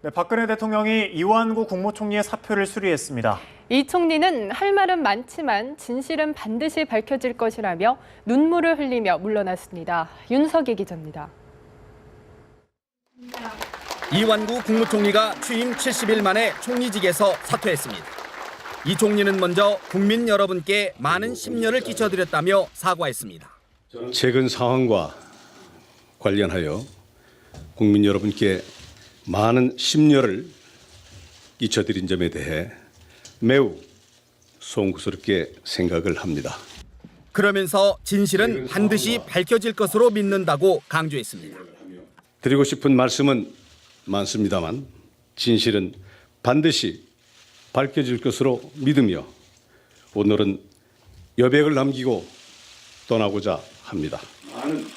네, 박근혜 대통령이 이완구 국무총리의 사표를 수리했습니다. 이 총리는 할 말은 많지만 진실은 반드시 밝혀질 것이라며 눈물을 흘리며 물러났습니다. 윤석희 기자입니다. 이완구 국무총리가 취임 70일 만에 총리직에서 사퇴했습니다. 이 총리는 먼저 국민 여러분께 많은 심려를 끼쳐드렸다며 사과했습니다. 최근 상황과 관련하여 국민 여러분께 많은 심려를 끼쳐드린 점에 대해 매우 송구스럽게 생각을 합니다. 그러면서 진실은 반드시 밝혀질 것으로 믿는다고 강조했습니다. 드리고 싶은 말씀은 많습니다만 진실은 반드시 밝혀질 것으로 믿으며 오늘은 여백을 남기고 떠나고자 합니다.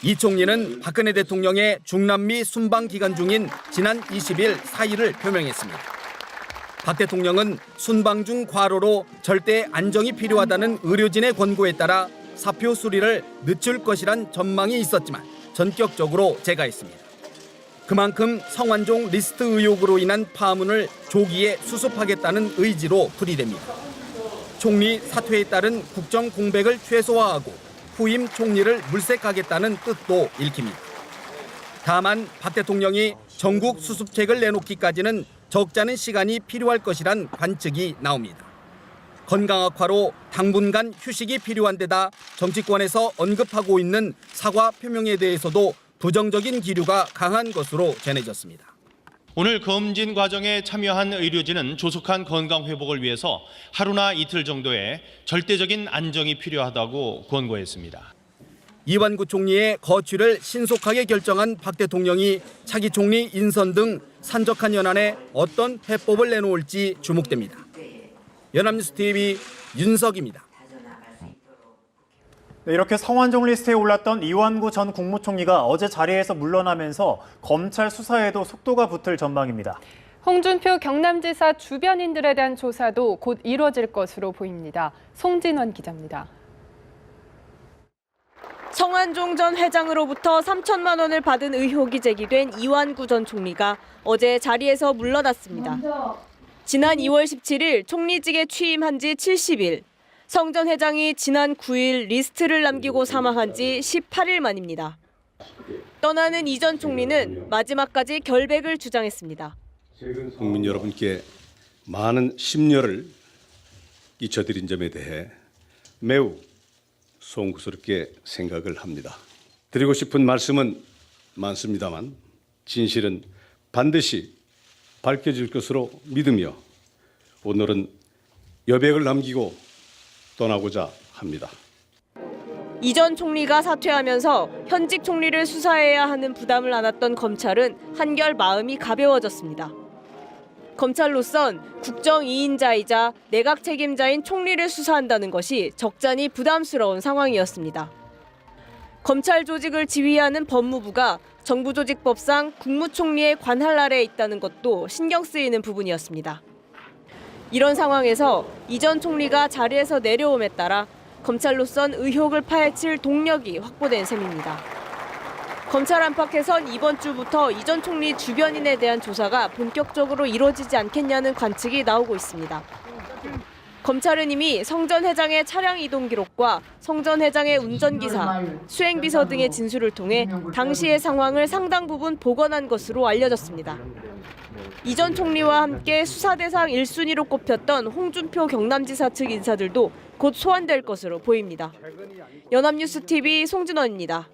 이 총리는 박근혜 대통령의 중남미 순방 기간 중인 지난 20일 사의를 표명했습니다. 박 대통령은 순방 중 과로로 절대 안정이 필요하다는 의료진의 권고에 따라 사표 수리를 늦출 것이란 전망이 있었지만 전격적으로 제거했습니다. 그만큼 성완종 리스트 의혹으로 인한 파문을 조기에 수습하겠다는 의지로 풀이됩니다. 총리 사퇴에 따른 국정 공백을 최소화하고 후임 총리를 물색하겠다는 뜻도 읽힙니다. 다만 박 대통령이 전국 수습책을 내놓기까지는 적잖은 시간이 필요할 것이란 관측이 나옵니다. 건강 악화로 당분간 휴식이 필요한 데다 정치권에서 언급하고 있는 사과 표명에 대해서도 부정적인 기류가 강한 것으로 전해졌습니다. 오늘 검진 과정에 참여한 의료진은 조속한 건강 회복을 위해서 하루나 이틀 정도의 절대적인 안정이 필요하다고 권고했습니다. 이완구 총리의 거취를 신속하게 결정한 박 대통령이 차기 총리 인선 등 산적한 연안에 어떤 해법을 내놓을지 주목됩니다. 연합뉴스TV 윤석입니다. 네, 이렇게 성완종 리스트에 올랐던 이완구 전 국무총리가 어제 자리에서 물러나면서 검찰 수사에도 속도가 붙을 전망입니다. 홍준표 경남지사 주변인들에 대한 조사도 곧 이루어질 것으로 보입니다. 송진원 기자입니다. 성완종 전 회장으로부터 3천만 원을 받은 의혹이 제기된 이완구 전 총리가 어제 자리에서 물러났습니다. 지난 2월 17일 총리직에 취임한 지 70일, 성 전 회장이 지난 9일 리스트를 남기고 사망한 지 18일 만입니다. 떠나는 이 전 총리는 마지막까지 결백을 주장했습니다. 국민 여러분께 많은 심려를 끼쳐드린 점에 대해 매우 송구스럽게 생각을 합니다. 드리고 싶은 말씀은 많습니다만 진실은 반드시 밝혀질 것으로 믿으며 오늘은 여백을 남기고 떠나고자 합니다. 이 전 총리가 사퇴하면서 현직 총리를 수사해야 하는 부담을 안았던 검찰은 한결 마음이 가벼워졌습니다. 검찰로선 국정 2인자이자 내각 책임자인 총리를 수사한다는 것이 적잖이 부담스러운 상황이었습니다. 검찰 조직을 지휘하는 법무부가 정부조직법상 국무총리의 관할 아래에 있다는 것도 신경 쓰이는 부분이었습니다. 이런 상황에서 이 전 총리가 자리에서 내려옴에 따라 검찰로선 의혹을 파헤칠 동력이 확보된 셈입니다. 검찰 안팎에선 이번 주부터 이 전 총리 주변인에 대한 조사가 본격적으로 이루어지지 않겠냐는 관측이 나오고 있습니다. 검찰은 이미 성 전 회장의 차량 이동 기록과 성 전 회장의 운전기사, 수행비서 등의 진술을 통해 당시의 상황을 상당 부분 복원한 것으로 알려졌습니다. 이 전 총리와 함께 수사 대상 1순위로 꼽혔던 홍준표 경남지사 측 인사들도 곧 소환될 것으로 보입니다. 연합뉴스TV 송진원입니다.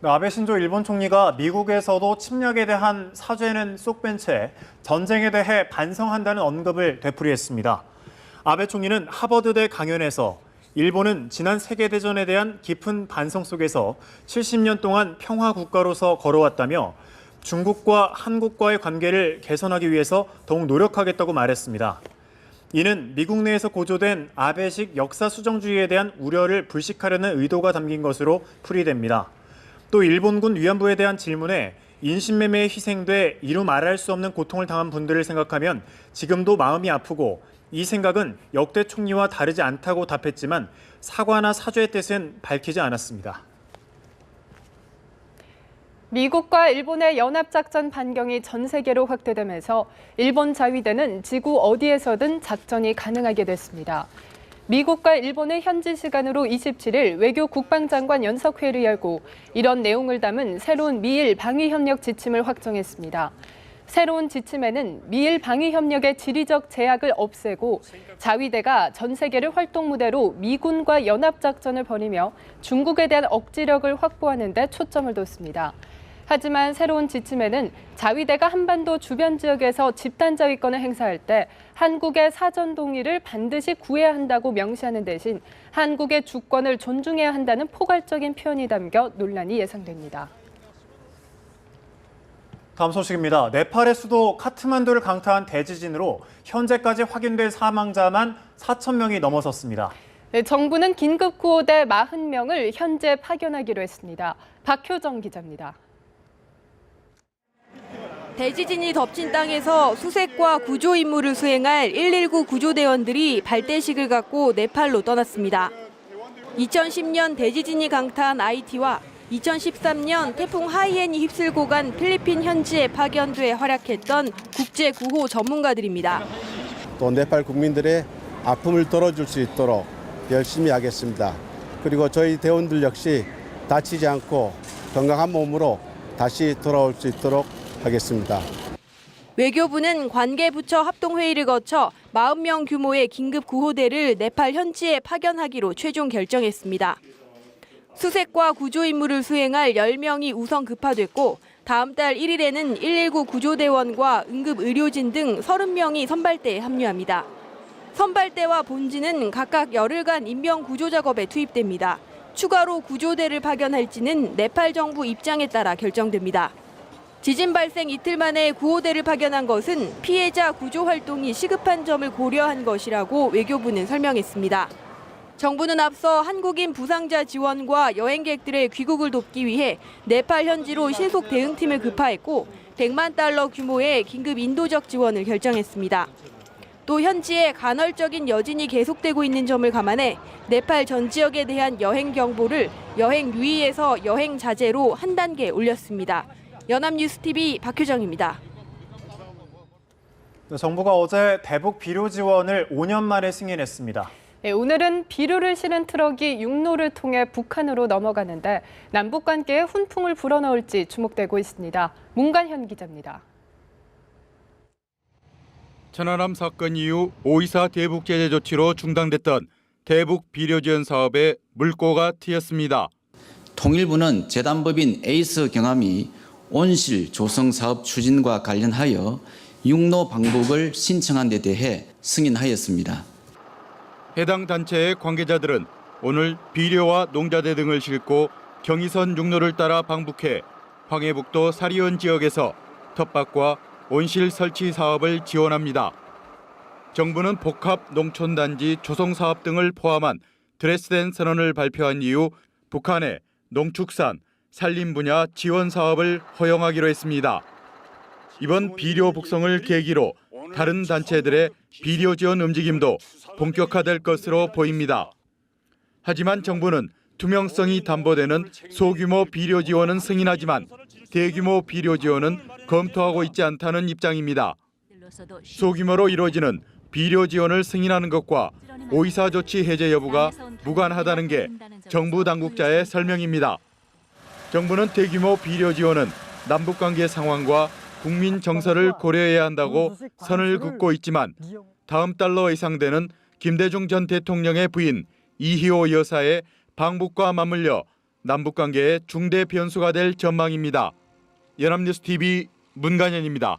네, 아베 신조 일본 총리가 미국에서도 침략에 대한 사죄는 쏙 뺀 채 전쟁에 대해 반성한다는 언급을 되풀이했습니다. 아베 총리는 하버드대 강연에서 일본은 지난 세계대전에 대한 깊은 반성 속에서 70년 동안 평화 국가로서 걸어왔다며 중국과 한국과의 관계를 개선하기 위해서 더욱 노력하겠다고 말했습니다. 이는 미국 내에서 고조된 아베식 역사 수정주의에 대한 우려를 불식하려는 의도가 담긴 것으로 풀이됩니다. 또 일본군 위안부에 대한 질문에 인신매매에 희생돼 이루 말할 수 없는 고통을 당한 분들을 생각하면 지금도 마음이 아프고 이 생각은 역대 총리와 다르지 않다고 답했지만 사과나 사죄의 뜻은 밝히지 않았습니다. 미국과 일본의 연합작전 반경이 전 세계로 확대되면서 일본 자위대는 지구 어디에서든 작전이 가능하게 됐습니다. 미국과 일본은 현지 시간으로 27일 외교 국방장관 연석회의를 열고 이런 내용을 담은 새로운 미일 방위협력 지침을 확정했습니다. 새로운 지침에는 미일 방위협력의 지리적 제약을 없애고 자위대가 전 세계를 활동 무대로 미군과 연합작전을 벌이며 중국에 대한 억지력을 확보하는 데 초점을 뒀습니다. 하지만 새로운 지침에는 자위대가 한반도 주변 지역에서 집단 자위권을 행사할 때 한국의 사전 동의를 반드시 구해야 한다고 명시하는 대신 한국의 주권을 존중해야 한다는 포괄적인 표현이 담겨 논란이 예상됩니다. 다음 소식입니다. 네팔의 수도 카트만두를 강타한 대지진으로 현재까지 확인된 사망자만 4천 명이 넘어섰습니다. 네, 정부는 긴급구호대 40명을 현재 파견하기로 했습니다. 박효정 기자입니다. 대지진이 덮친 땅에서 수색과 구조 임무를 수행할 119 구조대원들이 발대식을 갖고 네팔로 떠났습니다. 2010년 대지진이 강타한 아이티와 2013년 태풍 하이엔이 휩쓸고 간 필리핀 현지에 파견돼 활약했던 국제 구호 전문가들입니다. 또 네팔 국민들의 아픔을 덜어줄 수 있도록 열심히 하겠습니다. 그리고 저희 대원들 역시 다치지 않고 건강한 몸으로 다시 돌아올 수 있도록 하겠습니다. 외교부는 관계부처 합동회의를 거쳐 40명 규모의 긴급 구호대를 네팔 현지에 파견하기로 최종 결정했습니다. 수색과 구조 임무를 수행할 10명이 우선 급파됐고 다음 달 1일에는 119 구조대원과 응급의료진 등 30명이 선발대에 합류합니다. 선발대와 본진은 각각 열흘간 인명 구조 작업에 투입됩니다. 추가로 구조대를 파견할지는 네팔 정부 입장에 따라 결정됩니다. 지진 발생 이틀 만에 구호대를 파견한 것은 피해자 구조 활동이 시급한 점을 고려한 것이라고 외교부는 설명했습니다. 정부는 앞서 한국인 부상자 지원과 여행객들의 귀국을 돕기 위해 네팔 현지로 신속 대응팀을 급파했고 100만 달러 규모의 긴급 인도적 지원을 결정했습니다. 또 현지에 간헐적인 여진이 계속되고 있는 점을 감안해 네팔 전 지역에 대한 여행 경보를 여행 유의에서 여행 자제로 한 단계 올렸습니다. 연합뉴스TV 박효정입니다. 정부가 어제 대북 비료 지원을 5년 만에 승인했습니다. 네, 오늘은 비료를 실은 트럭이 육로를 통해 북한으로 넘어가는데 남북 관계에 훈풍을 불어넣을지 주목되고 있습니다. 문관현 기자입니다. 천안함 사건 이후 5.24 대북 제재 조치로 중단됐던 대북 비료 지원 사업에 물꼬가 트였습니다. 통일부는 재단법인 에이스 경함이 온실 조성 사업 추진과 관련하여 육로 방북을 신청한 데 대해 승인하였습니다. 해당 단체의 관계자들은 오늘 비료와 농자재 등을 싣고 경의선 육로를 따라 방북해 황해북도 사리온 지역에서 텃밭과 온실 설치 사업을 지원합니다. 정부는 복합 농촌단지 조성 사업 등을 포함한 드레스덴 선언을 발표한 이후 북한의 농축산, 산림 분야 지원 사업을 허용하기로 했습니다. 이번 비료 북송을 계기로 다른 단체들의 비료 지원 움직임도 본격화될 것으로 보입니다. 하지만 정부는 투명성이 담보되는 소규모 비료 지원은 승인하지만 대규모 비료 지원은 검토하고 있지 않다는 입장입니다. 소규모로 이루어지는 비료 지원을 승인하는 것과 5.24 조치 해제 여부가 무관하다는 게 정부 당국자의 설명입니다. 정부는 대규모 비료 지원은 남북관계 상황과 국민 정서를 고려해야 한다고 선을 긋고 있지만 다음 달로 예상되는 김대중 전 대통령의 부인 이희호 여사의 방북과 맞물려 남북관계의 중대 변수가 될 전망입니다. 연합뉴스TV 문관현입니다.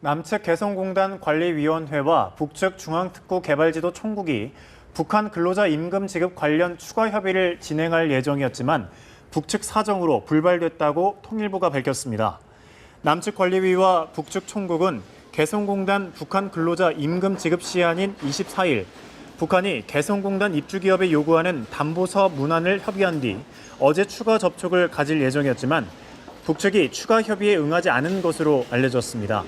남측 개성공단 관리위원회와 북측 중앙특구 개발지도 총국이 북한 근로자 임금 지급 관련 추가 협의를 진행할 예정이었지만 북측 사정으로 불발됐다고 통일부가 밝혔습니다. 남측 관리위와 북측 총국은 개성공단 북한 근로자 임금 지급 시한인 24일 북한이 개성공단 입주기업에 요구하는 담보사업 문안을 협의한 뒤 어제 추가 접촉을 가질 예정이었지만 북측이 추가 협의에 응하지 않은 것으로 알려졌습니다.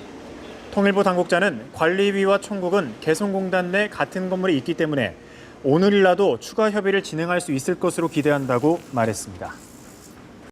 통일부 당국자는 관리위와 총국은 개성공단 내 같은 건물에 있기 때문에 오늘이라도 추가 협의를 진행할 수 있을 것으로 기대한다고 말했습니다.